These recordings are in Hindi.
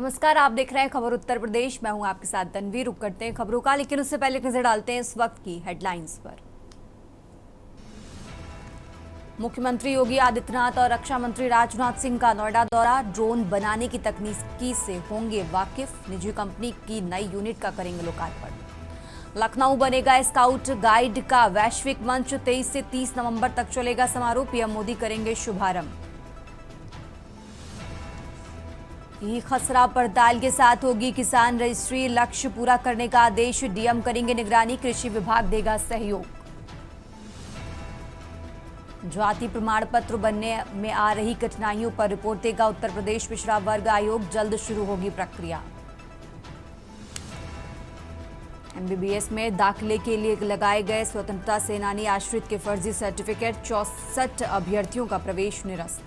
नमस्कार, आप देख रहे हैं खबर उत्तर प्रदेश। मैं हूं आपके साथ तनवीर। रुक करते हैं खबरों का, लेकिन उससे पहले नजर डालते हैं इस वक्त की हेडलाइंस पर। मुख्यमंत्री योगी आदित्यनाथ और रक्षा मंत्री राजनाथ सिंह का नोएडा दौरा। ड्रोन बनाने की तकनीकी से होंगे वाकिफ। निजी कंपनी की नई यूनिट का करेंगे लोकार्पण। लखनऊ बनेगा स्काउट गाइड का वैश्विक मंच। 23 से 30 नवंबर तक चलेगा समारोह। पीएम मोदी करेंगे शुभारंभ। ई खसरा पड़ताल के साथ होगी किसान रजिस्ट्री। लक्ष्य पूरा करने का आदेश। डीएम करेंगे निगरानी। कृषि विभाग देगा सहयोग। जाति प्रमाण पत्र बनने में आ रही कठिनाइयों पर रिपोर्ट देगा उत्तर प्रदेश पिछड़ा वर्ग आयोग। जल्द शुरू होगी प्रक्रिया। एमबीबीएस में दाखिले के लिए लगाए गए स्वतंत्रता सेनानी आश्रित के फर्जी सर्टिफिकेट। 64 अभ्यर्थियों का प्रवेश निरस्त।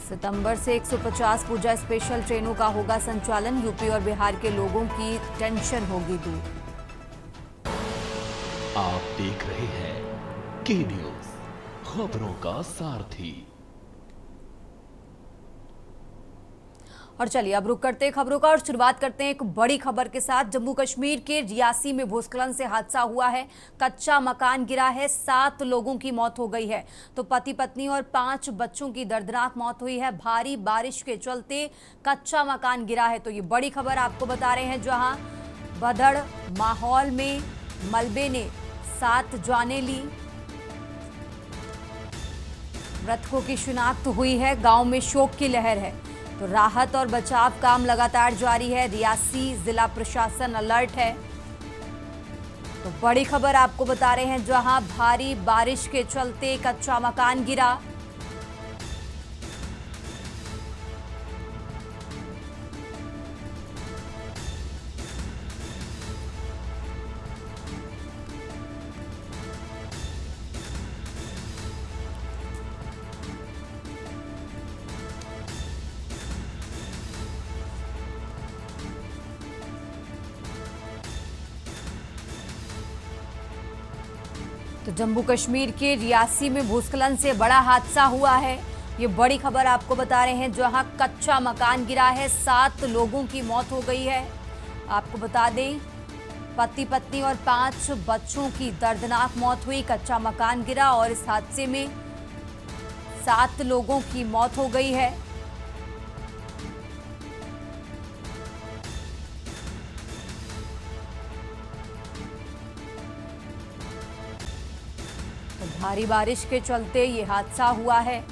सितंबर से 150 पूजा स्पेशल ट्रेनों का होगा संचालन। यूपी और बिहार के लोगों की टेंशन होगी दूर। आप देख रहे हैं के न्यूज, खबरों का सारथी। और चलिए अब रुक करते हैं खबरों का और शुरुआत करते हैं एक बड़ी खबर के साथ। जम्मू कश्मीर के रियासी में भूस्खलन से हादसा हुआ है। कच्चा मकान गिरा है। 7 लोगों की मौत हो गई है तो पति पत्नी और 5 बच्चों की दर्दनाक मौत हुई है। भारी बारिश के चलते कच्चा मकान गिरा है। तो ये बड़ी खबर आपको बता रहे हैं, जहां बदड़ माहौल में मलबे ने 7 जानें ली। मृतकों की शिनाख्त हुई है। गांव में शोक की लहर है। तो राहत और बचाव काम लगातार जारी है। रियासी जिला प्रशासन अलर्ट है। तो बड़ी खबर आपको बता रहे हैं, जहां भारी बारिश के चलते कच्चा मकान गिरा। तो जम्मू कश्मीर के रियासी में भूस्खलन से बड़ा हादसा हुआ है। ये बड़ी खबर आपको बता रहे हैं, जहां कच्चा मकान गिरा है। 7 लोगों की मौत हो गई है। आपको बता दें, पति पत्नी और 5 बच्चों की दर्दनाक मौत हुई। कच्चा मकान गिरा और इस हादसे में 7 लोगों की मौत हो गई है। तो भारी बारिश के चलते ये हादसा हुआ है।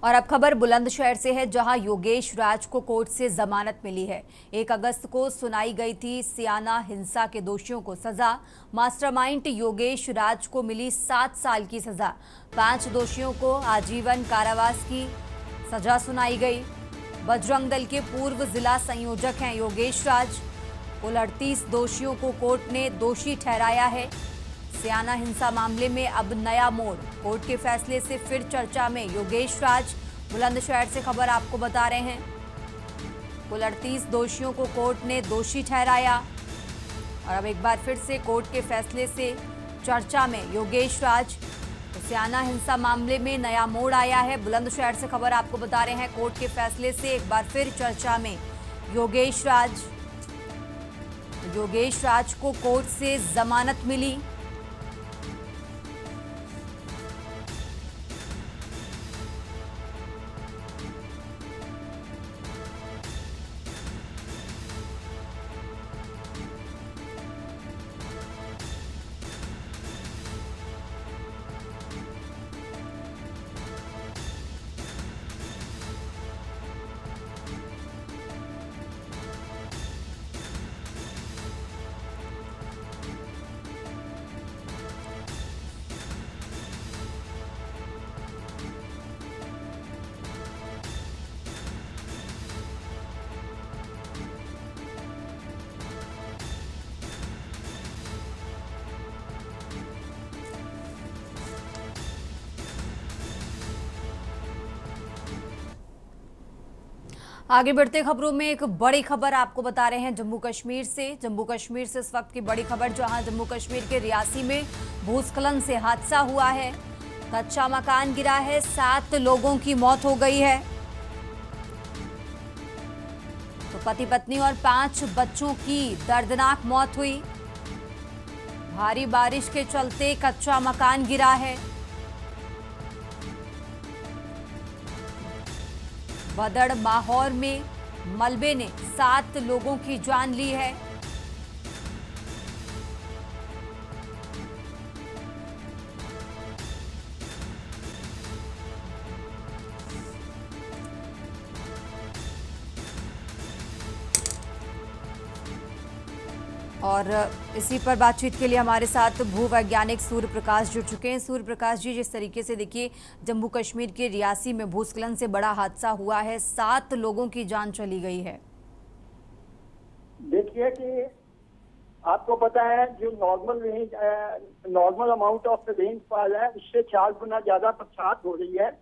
और अब खबर बुलंदशहर से है, जहां योगेश राज को कोर्ट से जमानत मिली है। 1 अगस्त को सुनाई गई थी सियाना हिंसा के दोषियों को सजा। मास्टरमाइंड योगेश राज को मिली 7 साल की सजा। 5 दोषियों को आजीवन कारावास की सजा सुनाई गई। बजरंग दल के पूर्व जिला संयोजक हैं योगेश राज। कुल 38 दोषियों को कोर्ट ने दोषी ठहराया है। सियाना हिंसा मामले में अब नया मोड़। कोर्ट के फैसले से फिर चर्चा में योगेश राज। बुलंदशहर से खबर आपको बता रहे हैं, कुल 38 दोषियों को कोर्ट ने दोषी ठहराया और अब एक बार फिर से कोर्ट के फैसले से चर्चा में योगेश राज। तो सियाना हिंसा मामले में नया मोड़ आया है। बुलंदशहर से खबर आपको बता रहे हैं, कोर्ट के फैसले से एक बार फिर चर्चा में योगेश राज। योगेश राज को कोर्ट से जमानत मिली। आगे बढ़ते खबरों में एक बड़ी खबर आपको बता रहे हैं जम्मू कश्मीर से इस वक्त की बड़ी खबर, जहां जम्मू कश्मीर के रियासी में भूस्खलन से हादसा हुआ है। कच्चा मकान गिरा है, 7 लोगों की मौत हो गई है। तो पति पत्नी और 5 बच्चों की दर्दनाक मौत हुई। भारी बारिश के चलते कच्चा मकान गिरा है। भदड़ माहौर में मलबे ने 7 लोगों की जान ली है। और इसी पर बातचीत के लिए हमारे साथ भूवैज्ञानिक सूर्य प्रकाश जुड़ चुके हैं। सूर्य प्रकाश जी, जिस तरीके से देखिए जम्मू कश्मीर के रियासी में भूस्खलन से बड़ा हादसा हुआ है, 7 लोगों की जान चली गई है। देखिए कि आपको पता है जो नॉर्मल अमाउंट ऑफ रेनफॉल है उससे 4 गुना ज्यादा बरसात हो रही है।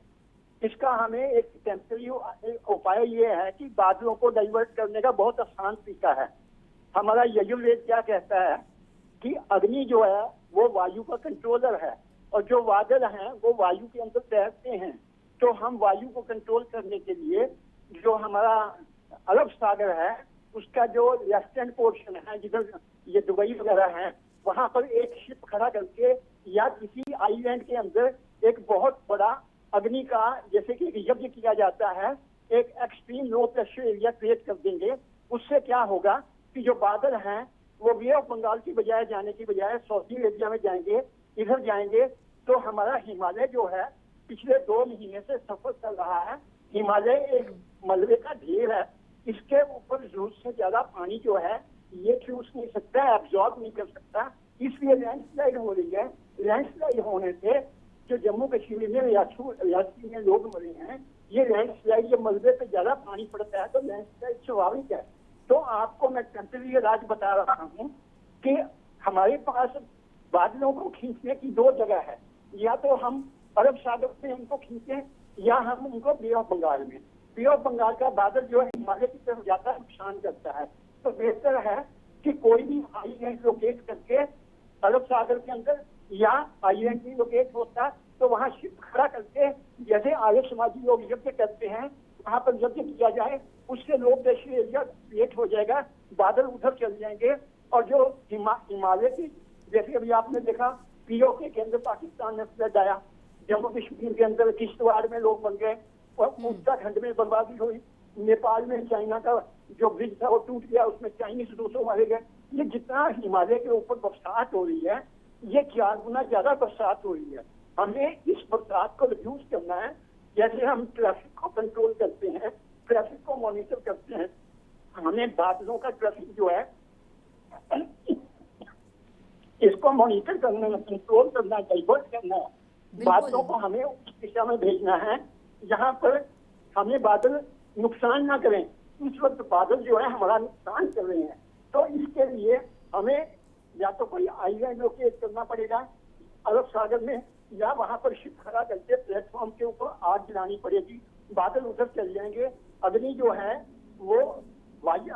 इसका हमें एक टेम्परेरी उपाय ये है कि बादलों को डाइवर्ट करने का बहुत आसान तरीका है। हमारा यजुर्वेद क्या कहता है कि अग्नि जो है वो वायु का कंट्रोलर है और जो बादल हैं वो वायु के अंदर तैरते हैं। तो हम वायु को कंट्रोल करने के लिए जो हमारा अरब सागर है उसका जो वेस्टर्न पोर्शन है, जिधर ये दुबई वगैरह है, वहां पर एक शिप खड़ा करके या किसी आइलैंड के अंदर एक बहुत बड़ा अग्नि का, जैसे कि एक यज्ञ किया जाता है, एक extreme low pressure area create कर देंगे। उससे क्या होगा कि जो बादल हैं वो बे ऑफ बंगाल की बजाय जाने की बजाय सऊदी अरेबिया में जाएंगे, इधर जाएंगे। तो हमारा हिमालय जो है पिछले 2 महीने से सफर चल रहा है। हिमालय एक मलबे का ढेर है, इसके ऊपर जरूरत से ज्यादा पानी जो है ये चूस नहीं सकता, एब्जॉर्ब नहीं कर सकता, इसलिए लैंडस्लाइड हो रही है। लैंडस्लाइड होने से जो जम्मू कश्मीर में रियासी में लोग मरे हैं, ये लैंडस्लाइड, ये मलबे पे ज्यादा पानी पड़ता है तो लैंडस्लाइड स्वाभाविक है। तो आपको मैं टेम्परेरी राज बता रहा हूँ कि हमारे पास बादलों को खींचने की 2 जगह है, या तो हम अरब सागर से उनको खींचे या हम उनको बे ऑफ बंगाल में। बे ऑफ बंगाल का बादल जो है हिमालय की तरफ ज्यादा नुकसान करता है, तो बेहतर है कि कोई भी आइलैंड लोकेट करके अरब सागर के अंदर, या आइलैंड भी लोकेट होता तो वहाँ शिप खड़ा करके जैसे आर्य समाजी लोग यज्ञ करते हैं वहाँ पर यज्ञ किया जाए, उससे लो प्रेशर एरिया क्रिएट हो जाएगा, बादल उधर चल जाएंगे। और जो हिमालय की, जैसे अभी आपने देखा पीओके के अंदर पाकिस्तान में फ्लड आया, जम्मू कश्मीर के अंदर किश्तवाड़ में लोग बन गए और उत्तराखंड में बर्बादी हुई, नेपाल में चाइना का जो ब्रिज था वो टूट गया, उसमें चाइनीज 200 मारे गए। ये जितना हिमालय के ऊपर बरसात हो रही है ये 4 गुना ज्यादा बरसात हो रही है। हमें इस बरसात को रिड्यूस करना है। जैसे हम ट्रैफिक को कंट्रोल करते हैं, ट्रैफिक को मॉनिटर करते हैं, हमें बादलों का ट्रैफिक जो है इसको मॉनिटर करना है, कंट्रोल करना है, डाइवर्ट करना है। बादलों को हमें उस दिशा में भेजना है जहाँ पर हमें बादल नुकसान ना करें। इस वक्त बादल जो है हमारा नुकसान कर रहे हैं, तो इसके लिए हमें या तो कोई आइलैंड लोकेट करना पड़ेगा अरब सागर में, या वहां पर शिप खड़ा करके प्लेटफॉर्म के ऊपर आग जलानी पड़ेगी, बादल उधर चल जाएंगे। अग्नि जो है वो वायु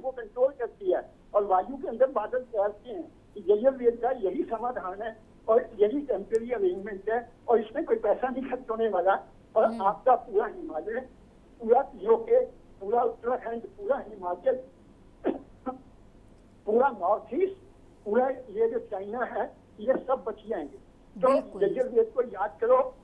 को कंट्रोल करती है और वायु के अंदर बादल तैरते हैं। यजुर्वेद का यही समाधान है और यही टेम्परेरी अरेंजमेंट है और इसमें कोई पैसा नहीं खर्च होने वाला। और आपका पूरा हिमालय, पूरा पीओके, पूरा उत्तराखंड, पूरा हिमाचल, पूरा नॉर्थ ईस्ट, पूरा ये जो चाइना है, ये सब बच जाएंगे। तो यजुर्वेद को याद करो,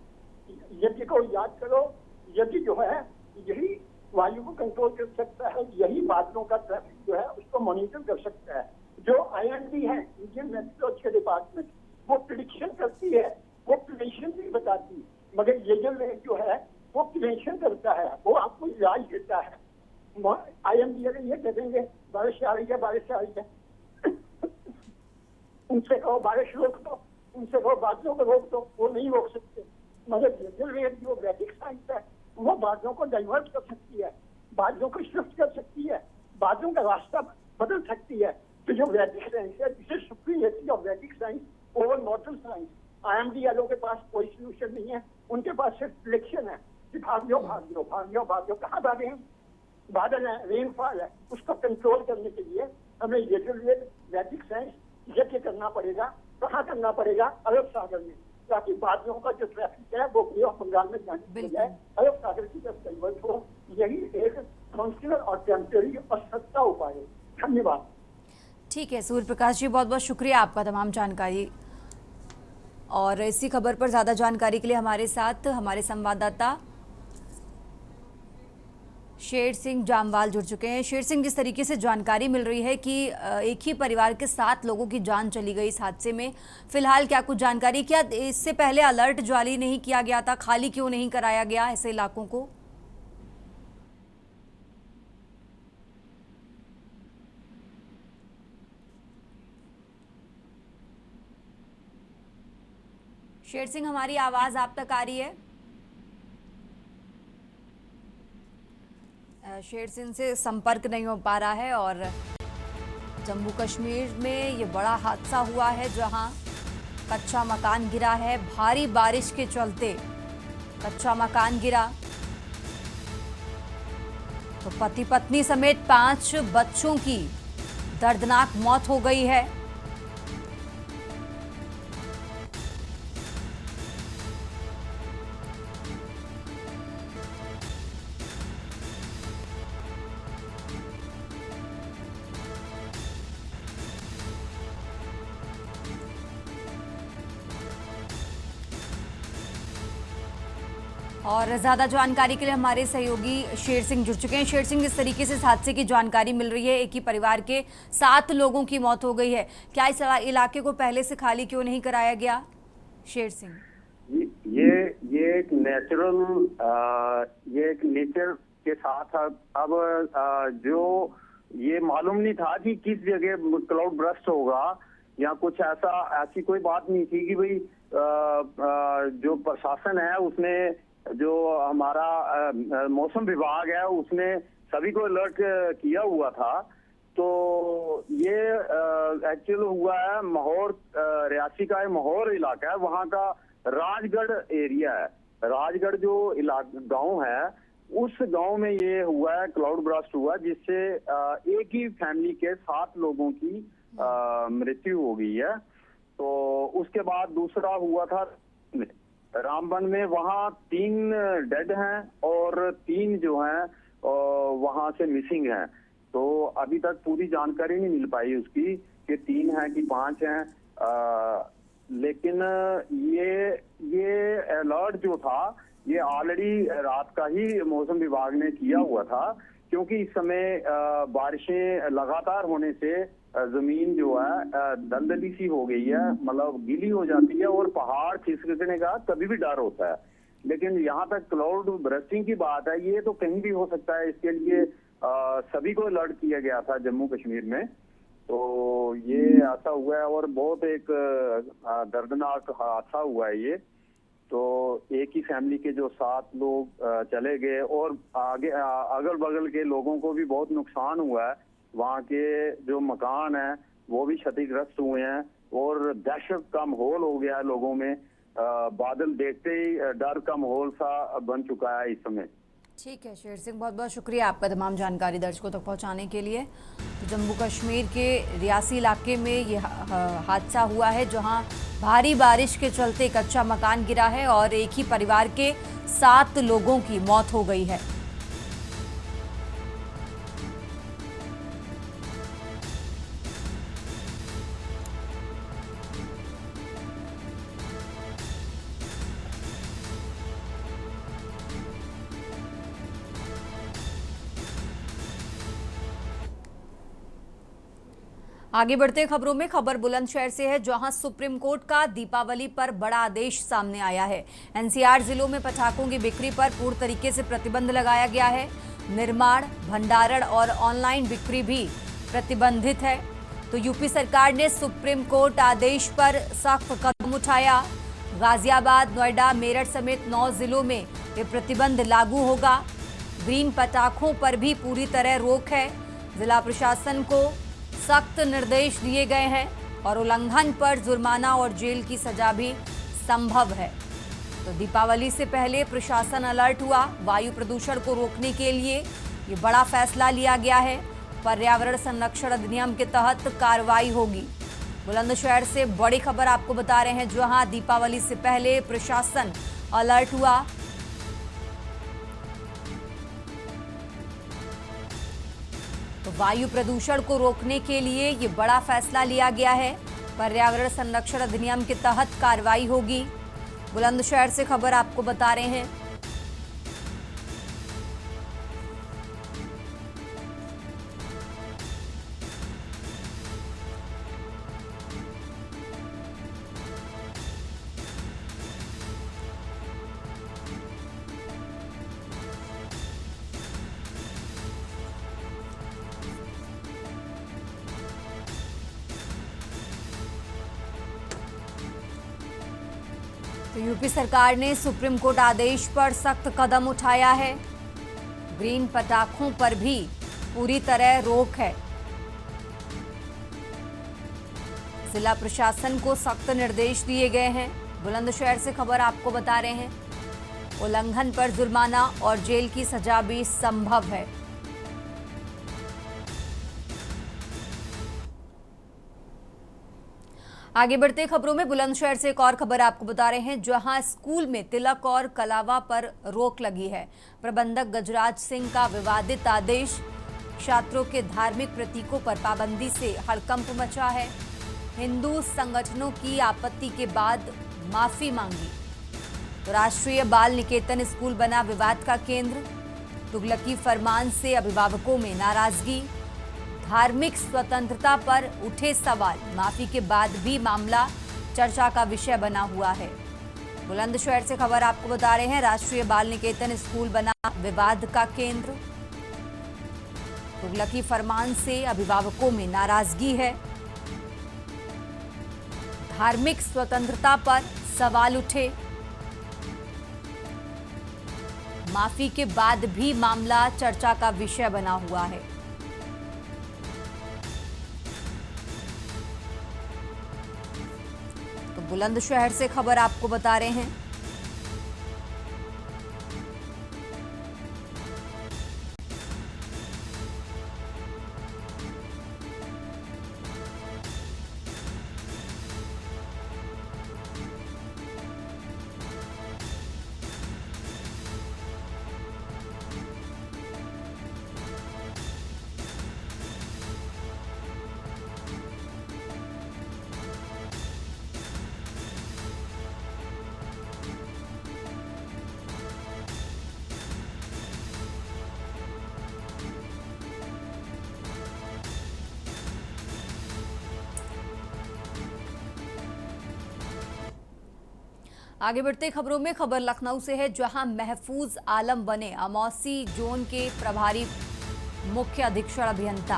यज्ञ को याद करो। यज्ञ जो है यही वायु को कंट्रोल कर सकता है, यही बादलों का ट्रैफिक जो है उसको मॉनिटर कर सकता है। जो IMD है, इंडियन मेट्रोलॉजिकल डिपार्टमेंट, वो प्रिडिक्शन करती है, वो प्रिवेंशन भी बताती है, मगर यजुर्वेद जो है वो प्रिवेंशन करता है, वो आपको इलाज देता है। IMD अगर ये कह देंगे बारिश आ रही है, बारिश आ रही है, उनसे कहो बारिश रोक दो, उनसे कहो बादलों को रोक दो, वो नहीं रोक सकते। मगर यजुर्वेद जो वैदिक साइंस है वो बादलों को डाइवर्ट कर सकती है, बादलों को शिफ्ट कर सकती है, बादलों का रास्ता बदल सकती है। तो जो वैदिक साइंस है, जिसे सुप्रीमेसी ऑफ वैदिक science over modern science, IMD वालों के पास कोई सोल्यूशन नहीं है, उनके पास सिर्फ प्रेडिक्शन है। कि भागियो भागियो भागियो भागियो, कहाँ भागे हैं? बादल है, रेनफॉल है, उसको कंट्रोल करने के लिए हमें ये वैदिक साइंस यज्ञ करना पड़ेगा। कहाँ करना पड़ेगा? अरब सागर में, ताकि बादलों का जो ट्रैफिक है वो बे ऑफ बंगाल में जाने के बजाय अरब सागर की तरफ कन्वर्ट हो। यही एक काउंसिलर और टेम्पररी और सस्ता उपाय है। धन्यवाद। ठीक है सूर्य प्रकाश जी, बहुत बहुत शुक्रिया आपका तमाम जानकारी। और इसी खबर पर ज़्यादा जानकारी के लिए हमारे साथ हमारे संवाददाता शेर सिंह जामवाल जुड़ चुके हैं। शेर सिंह, जिस तरीके से जानकारी मिल रही है कि एक ही परिवार के 7 लोगों की जान चली गई इस हादसे में, फिलहाल क्या कुछ जानकारी, क्या इससे पहले अलर्ट जारी नहीं किया गया था? खाली क्यों नहीं कराया गया ऐसे इलाकों को? शेर सिंह, हमारी आवाज आप तक आ रही है? शेर सिंह से संपर्क नहीं हो पा रहा है। और जम्मू कश्मीर में ये बड़ा हादसा हुआ है जहां कच्चा मकान गिरा है। भारी बारिश के चलते कच्चा मकान गिरा तो पति पत्नी समेत 5 बच्चों की दर्दनाक मौत हो गई है। और ज्यादा जानकारी के लिए हमारे सहयोगी शेर सिंह जुड़ चुके हैं। शेर सिंह, जिस तरीके से इस हादसे की जानकारी मिल रही है, एक ही परिवार के 7 लोगों की मौत हो गई है, क्या इस इलाके को पहले से खाली क्यों नहीं कराया गया? शेर सिंह, ये एक नेचर के साथ अब जो ये मालूम नहीं था कि किस जगह क्लाउड बर्स्ट होगा या कुछ ऐसी कोई बात नहीं थी कि भाई जो प्रशासन है उसने, जो हमारा मौसम विभाग है उसने सभी को अलर्ट किया हुआ था। तो ये एक्चुअल हुआ है माहौर, रियासी का माहौर इलाका है, वहाँ का राजगढ़ एरिया है। राजगढ़ जो गांव है उस गांव में ये हुआ है, क्लाउड ब्रास्ट हुआ, जिससे एक ही फैमिली के 7 लोगों की मृत्यु हो गई है। तो उसके बाद दूसरा हुआ था रामबन में, वहाँ 3 डेड हैं और 3 जो हैं वहाँ से मिसिंग हैं। तो अभी तक पूरी जानकारी नहीं मिल पाई उसकी कि 3 हैं कि 5 हैं। लेकिन ये अलर्ट जो था ये ऑलरेडी रात का ही मौसम विभाग ने किया हुआ था, क्योंकि इस समय बारिशें लगातार होने से जमीन जो है दलदली सी हो गई है, मतलब गीली हो जाती है और पहाड़ खिसकने का कभी भी डर होता है। लेकिन यहाँ तक क्लाउड बर्स्टिंग की बात है, ये तो कहीं भी हो सकता है। इसके लिए सभी को अलर्ट किया गया था जम्मू कश्मीर में। तो ये ऐसा हुआ है और बहुत एक दर्दनाक हादसा हुआ है ये। तो एक ही फैमिली के जो 7 लोग चले गए और आगे अगल बगल के लोगों को भी बहुत नुकसान हुआ है। वहाँ के जो मकान हैं वो भी क्षतिग्रस्त हुए हैं और दहशत का माहौल हो गया है लोगों में। बादल देखते ही डर का माहौल सा बन चुका है इस समय। ठीक है शेर सिंह, बहुत बहुत शुक्रिया आपका तमाम जानकारी दर्शकों तक पहुंचाने के लिए। तो जम्मू कश्मीर के रियासी इलाके में ये हादसा हुआ है जहां भारी बारिश के चलते कच्चा मकान गिरा है और एक ही परिवार के 7 लोगों की मौत हो गई है। आगे बढ़ते खबरों में, खबर बुलंदशहर से है जहां सुप्रीम कोर्ट का दीपावली पर बड़ा आदेश सामने आया है। एनसीआर जिलों में पटाखों की बिक्री पर पूर्ण तरीके से प्रतिबंध लगाया गया है। निर्माण, भंडारण और ऑनलाइन बिक्री भी प्रतिबंधित है। तो यूपी सरकार ने सुप्रीम कोर्ट आदेश पर सख्त कदम उठाया। गाजियाबाद, नोएडा, मेरठ समेत 9 जिलों में ये प्रतिबंध लागू होगा। ग्रीन पटाखों पर भी पूरी तरह रोक है। जिला प्रशासन को सख्त निर्देश दिए गए हैं और उल्लंघन पर जुर्माना और जेल की सजा भी संभव है। तो दीपावली से पहले प्रशासन अलर्ट हुआ। वायु प्रदूषण को रोकने के लिए ये बड़ा फैसला लिया गया है। पर्यावरण संरक्षण अधिनियम के तहत कार्रवाई होगी। बुलंदशहर से बड़ी खबर आपको बता रहे हैं, जहां दीपावली से पहले प्रशासन अलर्ट हुआ। तो वायु प्रदूषण को रोकने के लिए ये बड़ा फैसला लिया गया है। पर्यावरण संरक्षण अधिनियम के तहत कार्रवाई होगी। बुलंदशहर से खबर आपको बता रहे हैं। तो यूपी सरकार ने सुप्रीम कोर्ट आदेश पर सख्त कदम उठाया है। ग्रीन पटाखों पर भी पूरी तरह रोक है। जिला प्रशासन को सख्त निर्देश दिए गए हैं। बुलंदशहर से खबर आपको बता रहे हैं, उल्लंघन पर जुर्माना और जेल की सजा भी संभव है। आगे बढ़ते खबरों में बुलंदशहर से एक और खबर आपको बता रहे हैं, जहां स्कूल में तिलक और कलावा पर रोक लगी है। प्रबंधक गजराज सिंह का विवादित आदेश। छात्रों के धार्मिक प्रतीकों पर पाबंदी से हड़कंप मचा है। हिंदू संगठनों की आपत्ति के बाद माफी मांगी। तो राष्ट्रीय बाल निकेतन स्कूल बना विवाद का केंद्र। तुगलकी फरमान से अभिभावकों में नाराजगी। धार्मिक स्वतंत्रता पर उठे सवाल, माफी के बाद भी मामला चर्चा का विषय बना हुआ है। बुलंदशहर से खबर आपको बता रहे हैं, राष्ट्रीय बाल निकेतन स्कूल बना विवाद का केंद्र। तुगलकी फरमान से अभिभावकों में नाराजगी है। धार्मिक स्वतंत्रता पर सवाल उठे। माफी के बाद भी मामला चर्चा का विषय बना हुआ है। तो बुलंदशहर से खबर आपको बता रहे हैं, आगे बढ़ते खबरों में खबर लखनऊ से है, जहां महफूज आलम बने अमौसी जोन के प्रभारी मुख्य अधीक्षण अभियंता।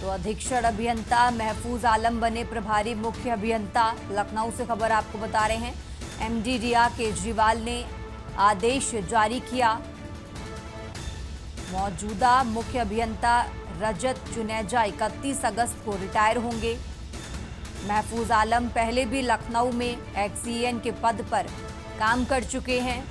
तो अधीक्षण अभियंता महफूज आलम बने प्रभारी मुख्य अभियंता। लखनऊ से खबर आपको बता रहे हैं, एमडी रिया केजरीवाल ने आदेश जारी किया। मौजूदा मुख्य अभियंता रजत जुनेजा 31 अगस्त को रिटायर होंगे। महफूज आलम पहले भी लखनऊ में एक्सीएन के पद पर काम कर चुके हैं।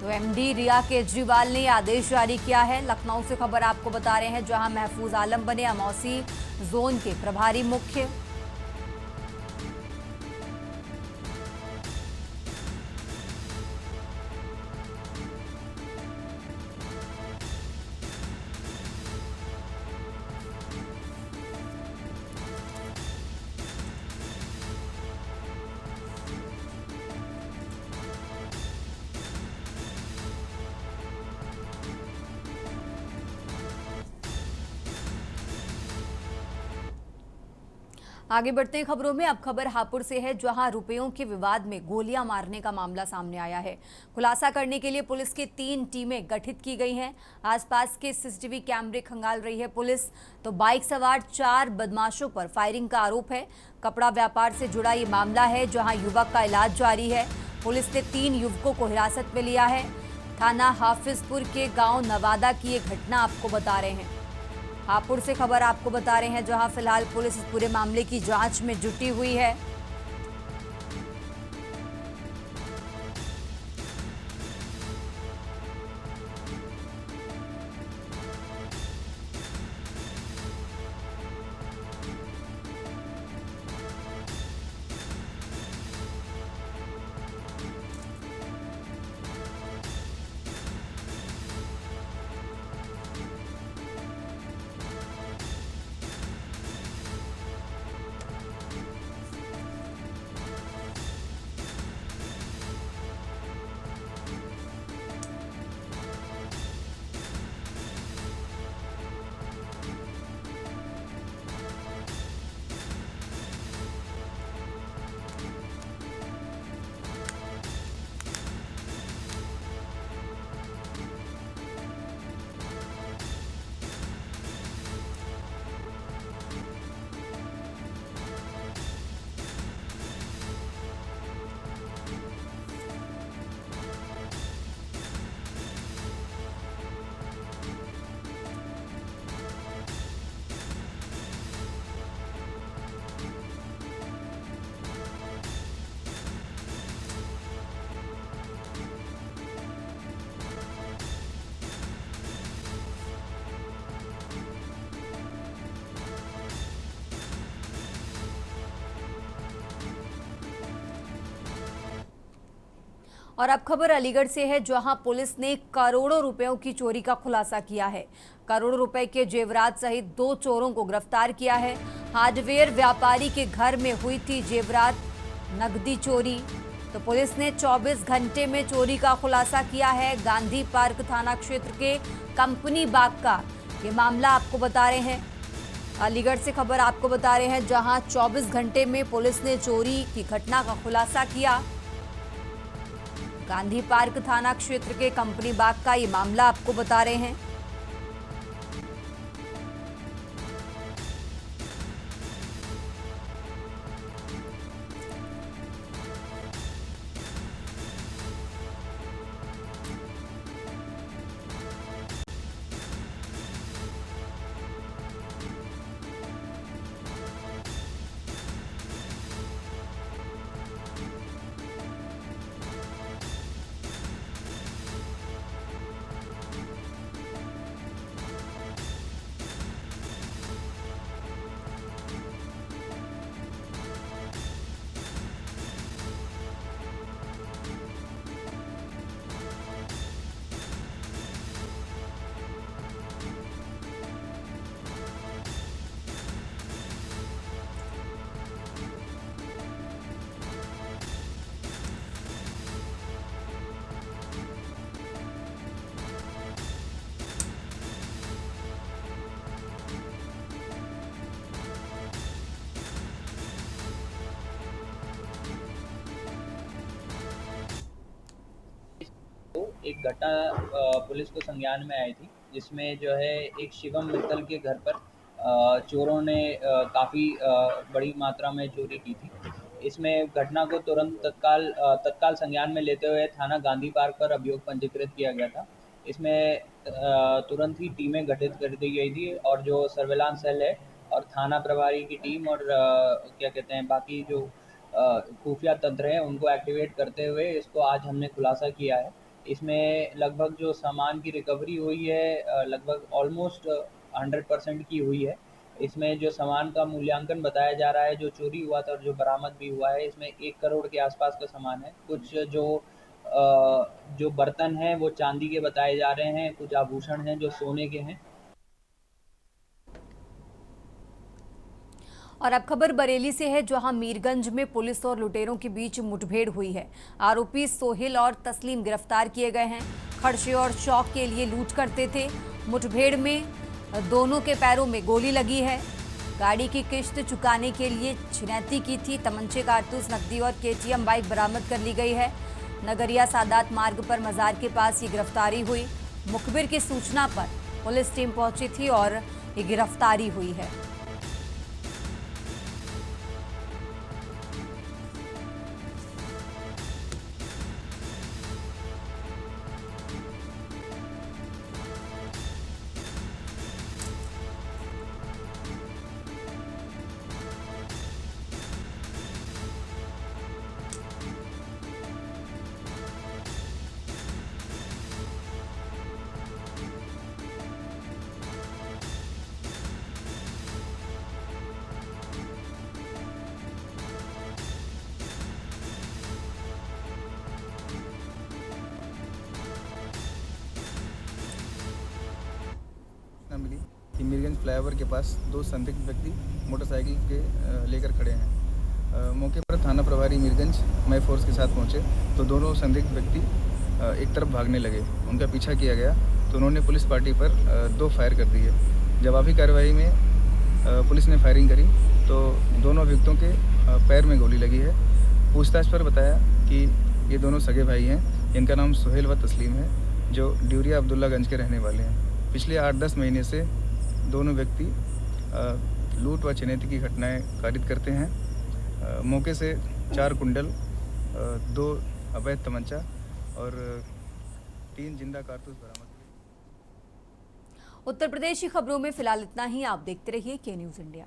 तो एमडी रिया केजरीवाल ने आदेश जारी किया है। लखनऊ से खबर आपको बता रहे हैं, जहां महफूज आलम बने अमौसी जोन के प्रभारी मुख्य। आगे बढ़ते हैं खबरों में। अब खबर हापुड़ से है, जहां रुपयों के विवाद में गोलियां मारने का मामला सामने आया है। खुलासा करने के लिए पुलिस की 3 टीमें गठित की गई हैं। आसपास के सीसीटीवी कैमरे खंगाल रही है पुलिस। तो बाइक सवार 4 बदमाशों पर फायरिंग का आरोप है। कपड़ा व्यापार से जुड़ा ये मामला है, जहां युवक का इलाज जारी है। पुलिस ने 3 युवकों को हिरासत में लिया है। थाना हाफिजपुर के गांव नवादा की ये घटना आपको बता रहे हैं। हापुड़ से खबर आपको बता रहे हैं, जहां फिलहाल पुलिस इस पूरे मामले की जांच में जुटी हुई है। और अब खबर अलीगढ़ से है, जहां पुलिस ने करोड़ों रुपयों की चोरी का खुलासा किया है। करोड़ों रुपए के जेवरात सहित 2 चोरों को गिरफ्तार किया है। हार्डवेयर व्यापारी के घर में हुई थी जेवरात नकदी चोरी। तो पुलिस ने 24 घंटे में चोरी का खुलासा किया है। गांधी पार्क थाना क्षेत्र के कंपनी बाग का ये मामला आपको बता रहे हैं। अलीगढ़ से खबर आपको बता रहे हैं, जहां 24 घंटे में पुलिस ने चोरी की घटना का खुलासा किया। गांधी पार्क थाना क्षेत्र के कंपनी बाग का ये मामला आपको बता रहे हैं। एक घटना पुलिस को संज्ञान में आई थी, जिसमें जो है एक शिवम मित्तल के घर पर चोरों ने काफ़ी बड़ी मात्रा में चोरी की थी। इसमें घटना को तुरंत तत्काल संज्ञान में लेते हुए थाना गांधी पार्क पर अभियोग पंजीकृत किया गया था। इसमें तुरंत ही टीमें गठित कर दी गई थी और जो सर्विलांस सेल है और थाना प्रभारी की टीम और क्या कहते हैं बाकी जो खुफिया तंत्र हैं उनको एक्टिवेट करते हुए इसको आज हमने खुलासा किया है। इसमें लगभग जो सामान की रिकवरी हुई है लगभग ऑलमोस्ट 100% की हुई है। इसमें जो सामान का मूल्यांकन बताया जा रहा है, जो चोरी हुआ था और जो बरामद भी हुआ है, इसमें 1 करोड़ के आसपास का सामान है। कुछ जो बर्तन हैं वो चांदी के बताए जा रहे हैं, कुछ आभूषण हैं जो सोने के हैं। और अब खबर बरेली से है, जहां मीरगंज में पुलिस और लुटेरों के बीच मुठभेड़ हुई है। आरोपी सोहेल और तस्लीम गिरफ्तार किए गए हैं। खर्चे और शौक के लिए लूट करते थे। मुठभेड़ में दोनों के पैरों में गोली लगी है। गाड़ी की किश्त चुकाने के लिए छिनैती की थी। तमंचे, कारतूस, नकदी और केटीएम बाइक बरामद कर ली गई है। नगरिया सादात मार्ग पर मजार के पास ये गिरफ्तारी हुई। मुखबिर की सूचना पर पुलिस टीम पहुंची थी और ये गिरफ्तारी हुई है। फ्लाईओवर के पास दो संदिग्ध व्यक्ति मोटरसाइकिल के लेकर खड़े हैं। मौके पर थाना प्रभारी मीरगंज मई फोर्स के साथ पहुंचे तो दोनों संदिग्ध व्यक्ति एक तरफ भागने लगे। उनका पीछा किया गया तो उन्होंने पुलिस पार्टी पर 2 फायर कर दिए। जवाबी कार्रवाई में पुलिस ने फायरिंग करी तो दोनों अभियुक्तों के पैर में गोली लगी है। पूछताछ पर बताया कि ये दोनों सगे भाई हैं। इनका नाम सुहेल व तस्लीम है, जो ड्यूरिया अब्दुल्लागंज के रहने वाले हैं। पिछले 8-10 महीने से दोनों व्यक्ति लूट व छिनैती की घटनाएं कारित करते हैं। मौके से 4 कुंडल, 2 अवैध तमंचा और 3 जिंदा कारतूस बरामद हुए। उत्तर प्रदेश की खबरों में फिलहाल इतना ही। आप देखते रहिए के न्यूज़ इंडिया।